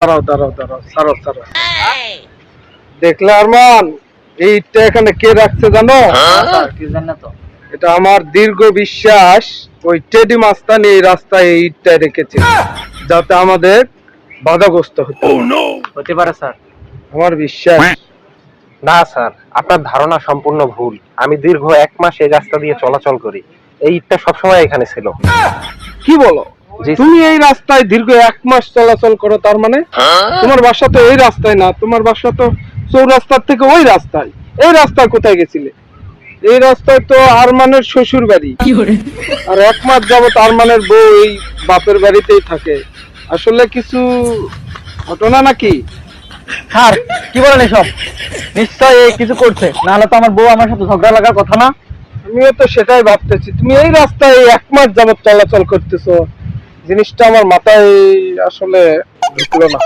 দাঁড়াও দাঁড়াও দাঁড়াও, ছাড়ো ছাড়ো। দেখলে আরমান, এই ইটটা এখানে কে রাখছে জানো? স্যার কি জানেন তো? এটা আমার দীর্ঘ বিশ্বাস, ওই টেডি মাস্তানি এই রাস্তায় এই ইটটা রেখেছে যাতে আমাদের বাধাগ্রস্ত হতো। হতে পারে স্যার। আমার বিশ্বাস। না স্যার, আপনার ধারণা সম্পূর্ণ ভুল। আমি দীর্ঘ 1 মাস এই রাস্তা দিয়ে চলাচল করি। এই ইটটা সবসময় এখানে ছিল। কি বলো? জি। তুমি এই রাস্তায় দীর্ঘ 1 মাস চলাচল করো, তার মানে তোমার বাসা তো এই রাস্তায় না, তোমার বাসা তো চৌরাস্তার থেকে ওই রাস্তায়। এই রাস্তায় কোথায় গেছিলে? এই রাস্তায় তো আরমানের শ্বশুর বাড়ি, আর 1 মাস যাবত আরমানের বউ এই বাপের বাড়িতেই থাকে। আসলে কিছু ঘটনা নাকি? স্যার কি বলেন এসব? নিশ্চয় এই কিছু করছে, নাহলে তো আমার বউ আমার সাথে ঝগড়া লাগার কথা না। আমিও তো সেটাই ভাবতেছি, তুমি এই রাস্তায় 1 মাস যাবত চলাচল করতেছো, জিনিসটা আমার মাথায় আসলে ঢুকলো না।